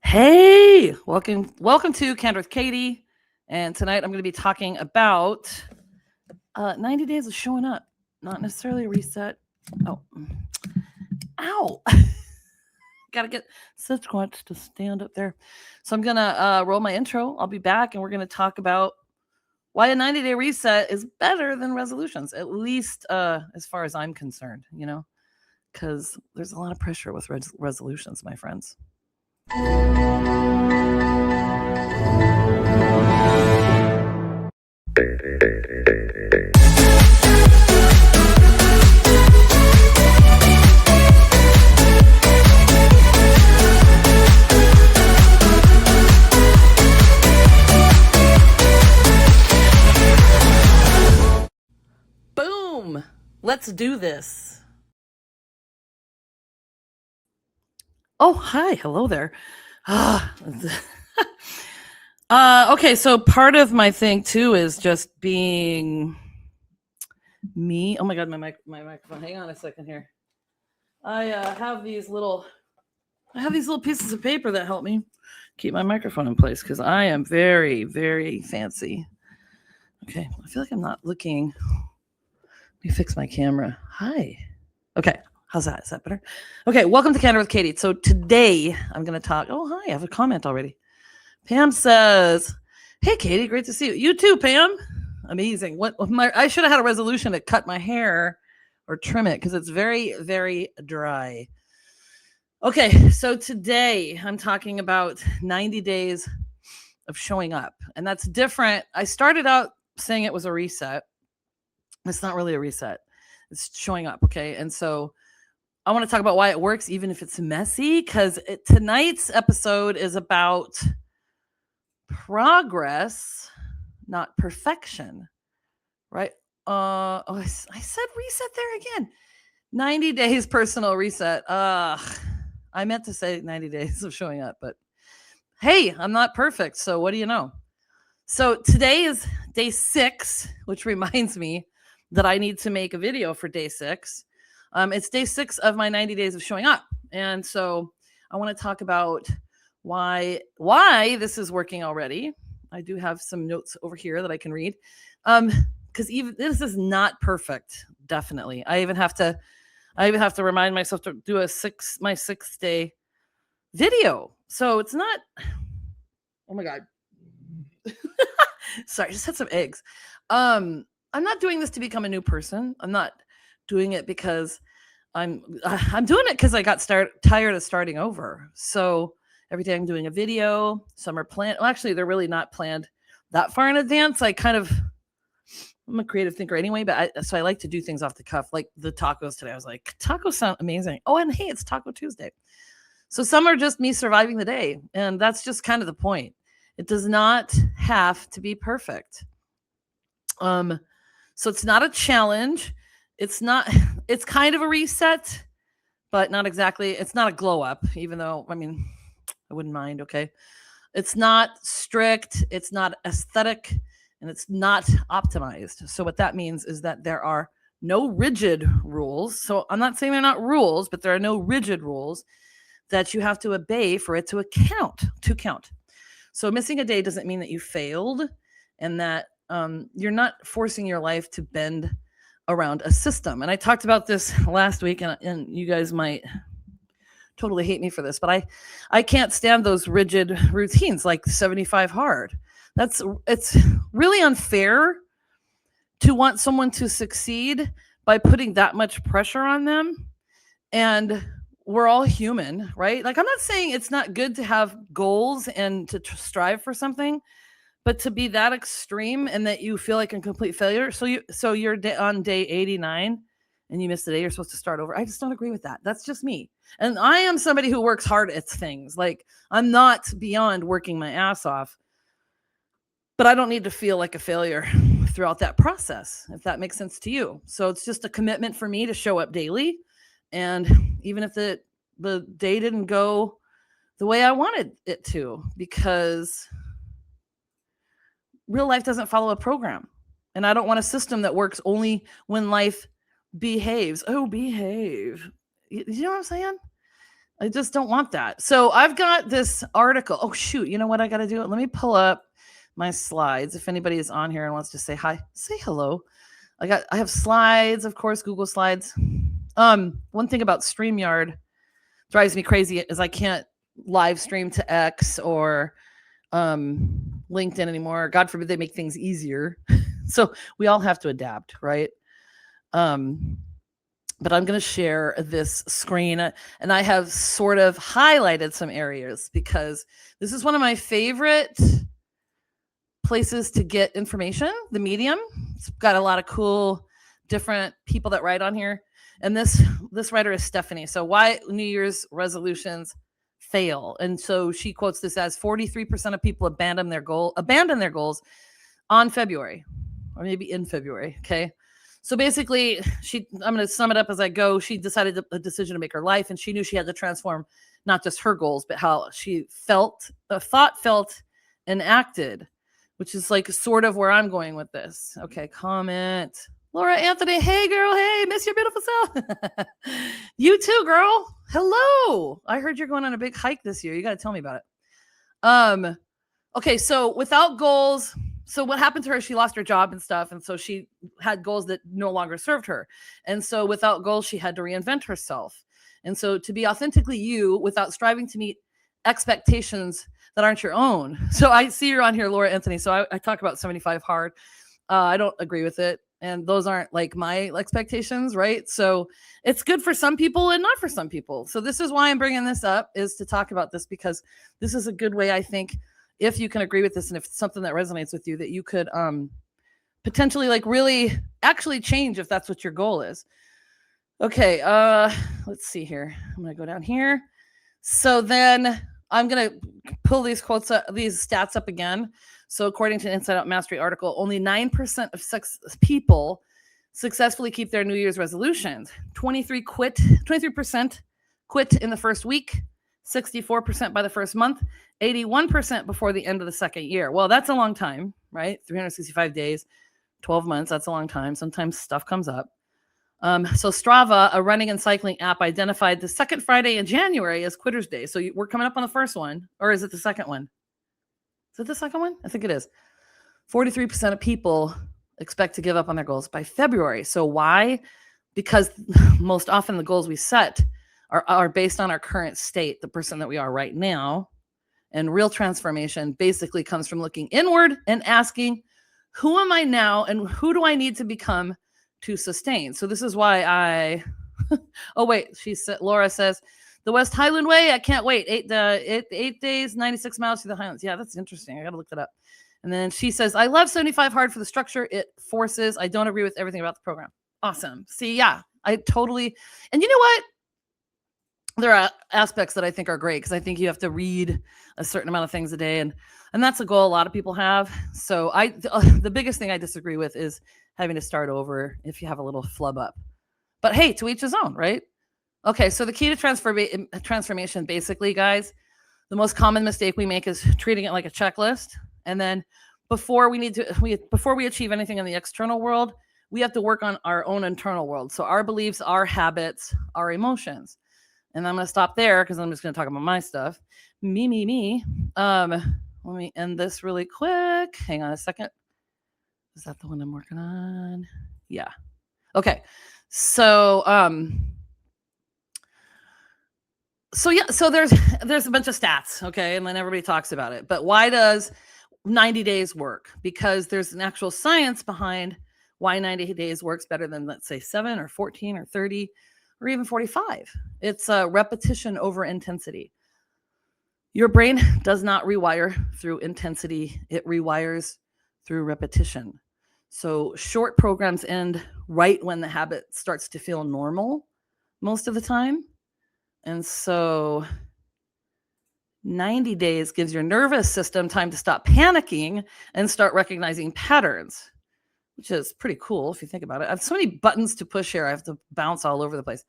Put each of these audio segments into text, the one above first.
Hey, welcome to Canter with Katie. And tonight I'm going to be talking about 90 days of showing up, not necessarily a reset. Oh, ow. Got to get Sasquatch to stand up there. So I'm going to roll my intro. I'll be back and we're going to talk about why a 90-day reset is better than resolutions, at least as far as I'm concerned, because there's a lot of pressure with resolutions, my friends. Boom! Let's do this. Oh, hi. Hello there. Okay, so part of my thing too is just being me. Oh my god, my microphone. Hang on a second here. I have these little pieces of paper that help me keep my microphone in place because I am very, very fancy. Okay, I feel like I'm not looking. Let me fix my camera. Hi. Okay, how's that? Is that better? Okay, welcome to Canter with Katie. So today I'm going to talk. Oh, hi, I have a comment already. Pam says, "Hey, Katie, great to see you. You too, Pam. Amazing. I should have had a resolution to cut my hair or trim it because it's very, very dry." Okay, so today I'm talking about 90 days of showing up, and that's different. I started out saying it was a reset. It's not really a reset. It's showing up, okay? And so I want to talk about why it works, even if it's messy, because tonight's episode is about progress, not perfection, right? I said reset there again. 90 days personal reset. I meant to say 90 days of showing up, but hey, I'm not perfect. So what do you know? So today is day 6, which reminds me that I need to make a video for day 6. It's day 6 of my 90 days of showing up. And so I want to talk about why this is working already. I do have some notes over here that I can read. Because even this is not perfect, definitely. I even have to remind myself to do my 6th day video. So it's not, oh my God. Sorry, I just had some eggs. I'm not doing this to become a new person. I'm not doing it because I'm doing it because I got tired of starting over. So every day I'm doing a video. Some are planned. Well, actually, they're really not planned that far in advance. I'm a creative thinker anyway, but so I like to do things off the cuff, like the tacos today. I was like, tacos sound amazing. Oh, and hey, it's Taco Tuesday. So some are just me surviving the day, and that's just kind of the point. It does not have to be perfect. So it's not a challenge. It's kind of a reset, but not exactly. It's not a glow up, even though, I wouldn't mind. Okay. It's not strict. It's not aesthetic, and it's not optimized. So what that means is that there are no rigid rules. So I'm not saying they're not rules, but there are no rigid rules that you have to obey for it to count. So missing a day doesn't mean that you failed, and that you're not forcing your life to bend around a system. And I talked about this last week, and you guys might totally hate me for this, but I can't stand those rigid routines like 75 hard. It's really unfair to want someone to succeed by putting that much pressure on them. And we're all human, right? Like, I'm not saying it's not good to have goals and to strive for something, but to be that extreme and that you feel like a complete failure. So you're on day 89 and you missed a day, you're supposed to start over. I just don't agree with that. That's just me. And I am somebody who works hard at things. Like, I'm not beyond working my ass off, but I don't need to feel like a failure throughout that process, if that makes sense to you. So it's just a commitment for me to show up daily. And even if the day didn't go the way I wanted it to, because real life doesn't follow a program. And I don't want a system that works only when life behaves. Oh, behave. You know what I'm saying? I just don't want that. So I've got this article. Oh shoot, you know what I got to do? Let me pull up my slides. If anybody is on here and wants to say hi, say hello. I have slides, of course, Google Slides. One thing about StreamYard drives me crazy is I can't live stream to X or LinkedIn anymore. God forbid they make things easier. So we all have to adapt, right? But I'm going to share this screen, and I have sort of highlighted some areas because this is one of my favorite places to get information, the Medium. It's got a lot of cool different people that write on here. And this writer is Stephanie. So why New Year's resolutions fail. And so she quotes this as 43% of people abandon their goals on February, or maybe in February. Okay. So basically, I'm going to sum it up as I go. She decided a decision to make her life, and she knew she had to transform not just her goals, but how she thought, felt, and acted, which is like sort of where I'm going with this. Okay, comment. Laura Anthony, hey girl, hey, miss your beautiful self. You too, girl. Hello. I heard you're going on a big hike this year. You got to tell me about it. Okay, so without goals, so what happened to her? She lost her job and stuff. And so she had goals that no longer served her. And so without goals, she had to reinvent herself. And so to be authentically you without striving to meet expectations that aren't your own. So I see you're on here, Laura Anthony. So I talk about 75 hard. I don't agree with it. And those aren't like my expectations, right? So it's good for some people and not for some people. So this is why I'm bringing this up, is to talk about this, because this is a good way, I think, if you can agree with this and if it's something that resonates with you, that you could potentially like really actually change if that's what your goal is. Okay, let's see here. I'm going to go down here. So then I'm going to pull these quotes up, these stats up again. So according to an Inside Out Mastery article, only 9% of people successfully keep their New Year's resolutions. 23% quit in the first week, 64% by the first month, 81% before the end of the second year. Well, that's a long time, right? 365 days, 12 months. That's a long time. Sometimes stuff comes up. So Strava, a running and cycling app, identified the second Friday in January as Quitter's Day. So we're coming up on the first one, or is it the second one? Is it the second one? I think it is. 43% of people expect to give up on their goals by February. So why? Because most often the goals we set are based on our current state, the person that we are right now. And real transformation basically comes from looking inward and asking, who am I now and who do I need to become to sustain? So this is why oh wait, Laura says, the West Highland Way, I can't wait. 8 days, 96 miles through the Highlands. Yeah, that's interesting. I got to look that up. And then she says, I love 75 hard for the structure it forces. I don't agree with everything about the program. Awesome. See, yeah, I totally. And you know what? There are aspects that I think are great, because I think you have to read a certain amount of things a day. And that's a goal a lot of people have. So the biggest thing I disagree with is having to start over if you have a little flub up. But hey, to each his own, right? Okay, so the key to transformation, basically, guys, the most common mistake we make is treating it like a checklist. And then before we achieve anything in the external world, we have to work on our own internal world. So our beliefs, our habits, our emotions. And I'm going to stop there because I'm just going to talk about my stuff. Me. Let me end this really quick. Hang on a second. Is that the one I'm working on? Yeah. Okay. So there's a bunch of stats, okay, and then everybody talks about it. But why does 90 days work? Because there's an actual science behind why 90 days works better than, let's say, 7 or 14 or 30 or even 45. It's repetition over intensity. Your brain does not rewire through intensity. It rewires through repetition. So short programs end right when the habit starts to feel normal most of the time. And so 90 days gives your nervous system time to stop panicking and start recognizing patterns, which is pretty cool if you think about it. I have so many buttons to push here. I have to bounce all over the place.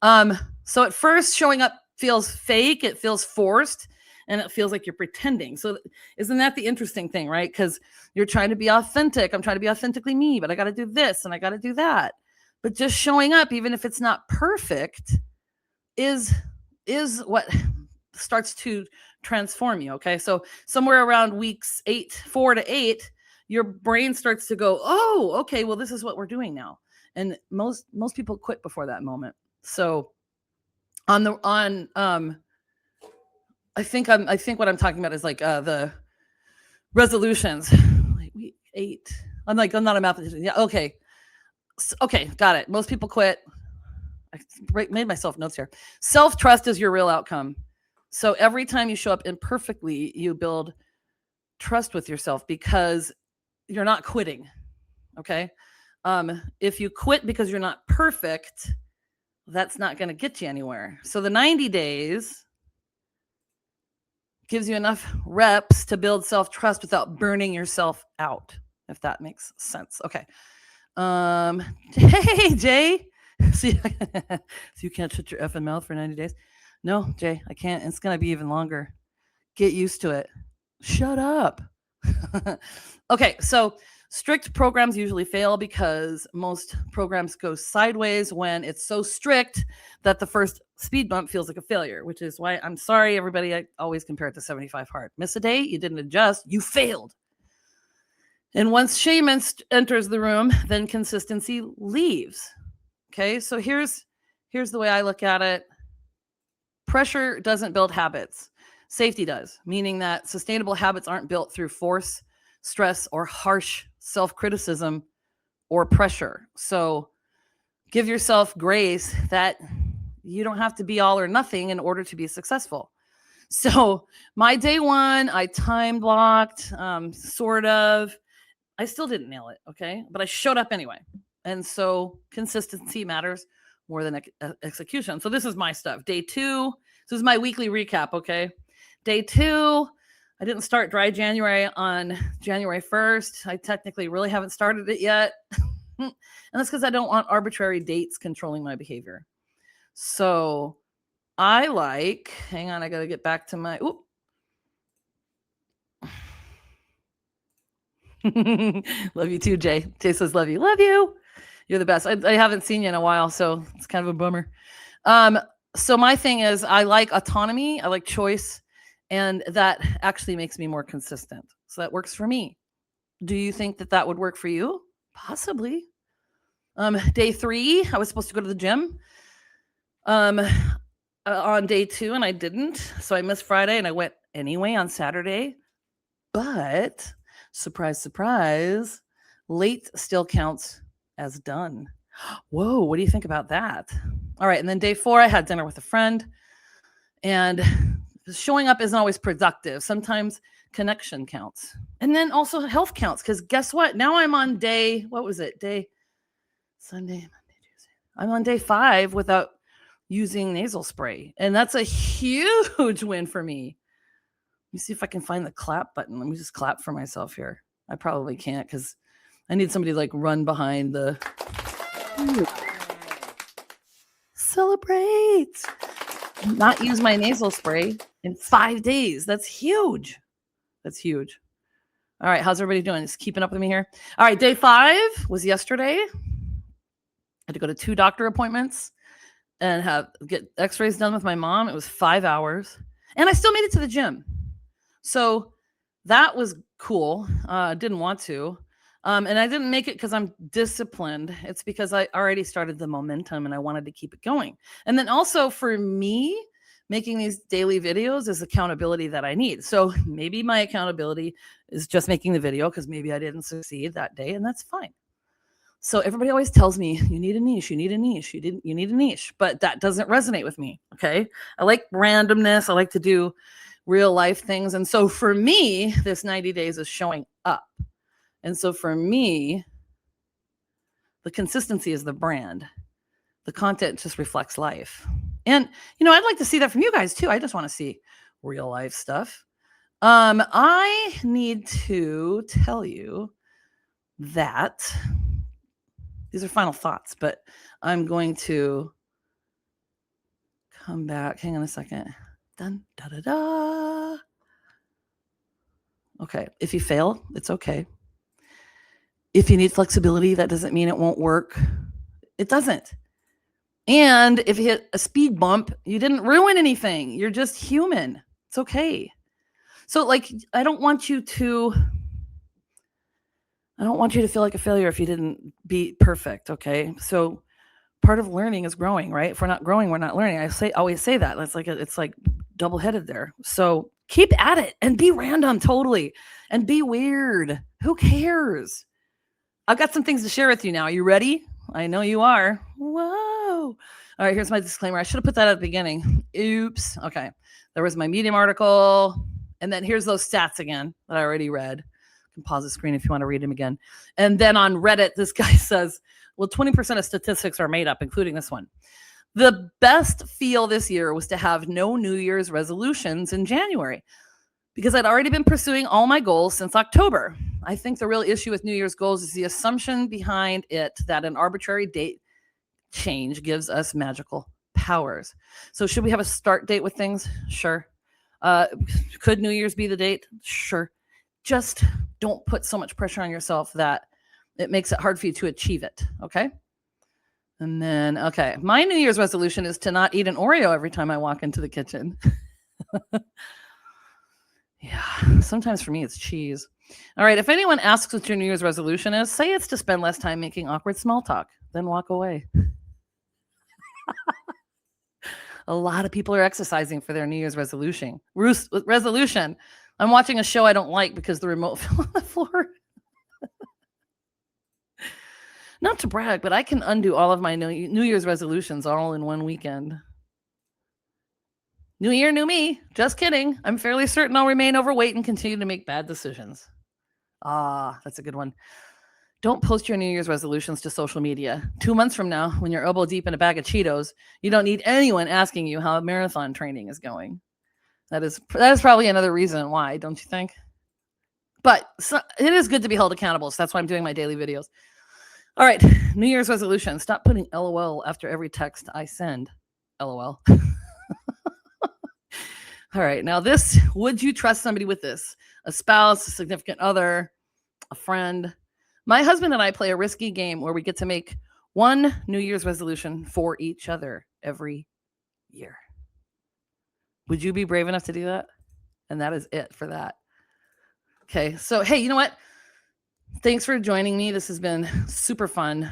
So at first, showing up feels fake. It feels forced, and it feels like you're pretending. So isn't that the interesting thing, right? Because you're trying to be authentic. I'm trying to be authentically me, but I got to do this and I got to do that. But just showing up, even if it's not perfect, is is what starts to transform you. Okay. So somewhere around weeks 4 to 8, your brain starts to go, oh, okay, well, this is what we're doing now. And most people quit before that moment. So I think what I'm talking about is like the resolutions. Like week 8. I'm not a mathematician. Yeah. Okay. Okay. Got it. Most people quit. I made myself notes here. Self-trust is your real outcome. So every time you show up imperfectly, you build trust with yourself because you're not quitting. Okay. If you quit because you're not perfect, that's not going to get you anywhere. So the 90 days gives you enough reps to build self-trust without burning yourself out, if that makes sense. Okay. Hey, Jay. So you can't shut your effing mouth for 90 days? No, Jay, I can't. It's going to be even longer. Get used to it. Shut up. Okay, so strict programs usually fail because most programs go sideways when it's so strict that the first speed bump feels like a failure, which is why I'm sorry, everybody. I always compare it to 75 hard. Miss a day, you didn't adjust, you failed. And once shame enters the room, then consistency leaves. Okay, so here's the way I look at it. Pressure doesn't build habits. Safety does, meaning that sustainable habits aren't built through force, stress, or harsh self-criticism or pressure. So give yourself grace that you don't have to be all or nothing in order to be successful. So my day 1, I time blocked, sort of. I still didn't nail it, okay? But I showed up anyway. And so consistency matters more than execution. So this is my stuff. Day 2, this is my weekly recap, okay? Day 2, I didn't start dry January on January 1st. I technically really haven't started it yet. And that's because I don't want arbitrary dates controlling my behavior. So I hang on, I got to get back to my, love you too, Jay. Jay says, love you. Love you. You're the best. I haven't seen you in a while, so it's kind of a bummer. So my thing is I like autonomy. I like choice. And that actually makes me more consistent. So that works for me. Do you think that would work for you? Possibly. Day 3, I was supposed to go to the gym on day 2, and I didn't. So I missed Friday, and I went anyway on Saturday. But surprise, surprise, late still counts as done. Whoa, what do you think about that? All right, and then day 4, I had dinner with a friend, and showing up isn't always productive. Sometimes connection counts. And then also health counts, because guess what? Now I'm on day, what was it? Sunday, Monday, Tuesday. I'm on day 5 without using nasal spray. And that's a huge win for me. Let me see if I can find the clap button. Let me just clap for myself here. I probably can't because I need somebody to run behind the... Celebrate! Not use my nasal spray in 5 days. That's huge. That's huge. All right, how's everybody doing? Just keeping up with me here? All right, day 5 was yesterday. I had to go to 2 doctor appointments and get x-rays done with my mom. It was 5 hours. And I still made it to the gym. So that was cool. Didn't want to. And I didn't make it because I'm disciplined. It's because I already started the momentum and I wanted to keep it going. And then also for me, making these daily videos is accountability that I need. So maybe my accountability is just making the video because maybe I didn't succeed that day, and that's fine. So everybody always tells me, you need a niche, you need a niche, you need a niche, but that doesn't resonate with me, okay? I like randomness. I like to do real life things. And so for me, this 90 days is showing up. And so for me, the consistency is the brand. The content just reflects life. And, I'd like to see that from you guys too. I just want to see real life stuff. I need to tell you that these are final thoughts, but I'm going to come back. Hang on a second. Dun, da, da, da. Okay. If you fail, it's okay. If you need flexibility, that doesn't mean it won't work. It doesn't. And if you hit a speed bump, you didn't ruin anything. You're just human. It's okay. So like I don't want you to feel like a failure if you didn't be perfect, okay? So part of learning is growing, right? If we're not growing, we're not learning. Always say that. It's like double-headed there. So keep at it and be random totally and be weird. Who cares? I've got some things to share with you now. Are you ready? I know you are. Whoa. All right, here's my disclaimer. I should have put that at the beginning. Oops. Okay. There was my Medium article. And then here's those stats again that I already read. You can pause the screen if you want to read them again. And then on Reddit, this guy says, well, 20% of statistics are made up, including this one. The best feel this year was to have no New Year's resolutions in January because I'd already been pursuing all my goals since October. I think the real issue with New Year's goals is the assumption behind it that an arbitrary date change gives us magical powers. So should we have a start date with things? Sure. Could New Year's be the date? Sure. Just don't put so much pressure on yourself that it makes it hard for you to achieve it. Okay. And then, okay, my New Year's resolution is to not eat an Oreo every time I walk into the kitchen. Yeah, sometimes for me it's cheese. All right, if anyone asks what your New Year's resolution is, say it's to spend less time making awkward small talk, then walk away. A lot of people are exercising for their New Year's resolution. I'm watching a show I don't like because the remote fell on the floor. Not to brag, but I can undo all of my New Year's resolutions all in one weekend. New year, new me. Just kidding. I'm fairly certain I'll remain overweight and continue to make bad decisions. Ah, that's a good one. Don't post your New Year's resolutions to social media. 2 months from now, when you're elbow deep in a bag of Cheetos, you don't need anyone asking you how marathon training is going. That is probably another reason why, don't you think? But it is good to be held accountable, so that's why I'm doing my daily videos. All right, New Year's resolution. Stop putting LOL after every text I send. LOL. All right, now this, would you trust somebody with this? A spouse, a significant other, a friend? My husband and I play a risky game where we get to make one New Year's resolution for each other every year. Would you be brave enough to do that? And that is it for that. Okay, so hey, you know what? Thanks for joining me. This has been super fun.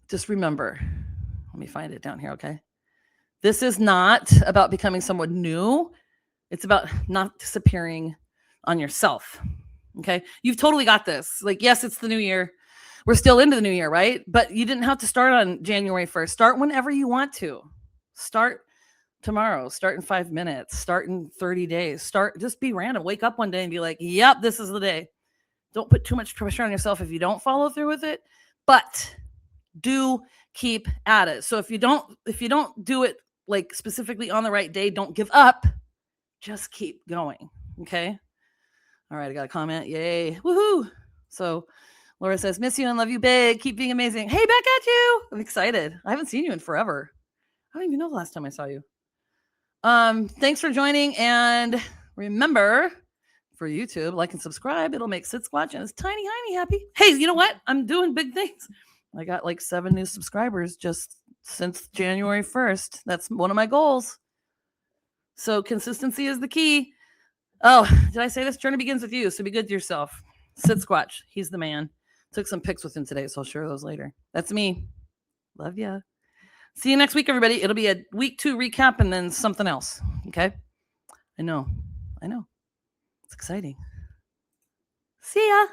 Just remember, let me find it down here, okay? This is not about becoming someone new. It's about not disappearing on yourself. Okay. You've totally got this. Like, yes, it's the new year. We're still into the new year, right? But you didn't have to start on January 1st. Start whenever you want to. Start tomorrow. Start in 5 minutes. Start in 30 days. Just be random. Wake up one day and be like, yep, this is the day. Don't put too much pressure on yourself if you don't follow through with it. But do keep at it. So if you don't do it like specifically on the right day, don't give up. Just keep going. Okay. All right. I got a comment. Yay. Woohoo. So Laura says, miss you and love you big. Keep being amazing. Hey, back at you. I'm excited. I haven't seen you in forever. I don't even know the last time I saw you. Thanks for joining. And remember, for YouTube, like and subscribe. It'll make Sid Squatch and his tiny happy. Hey, you know what? I'm doing big things. I got like 7 new subscribers just since January 1st. That's one of my goals. So consistency is the key. Oh, did I say this? Journey begins with you. So be good to yourself. Sid Squatch. He's the man. Took some pics with him today, so I'll share those later. That's me. Love ya. See you next week, everybody. It'll be a week 2 recap and then something else. Okay? I know. It's exciting. See ya.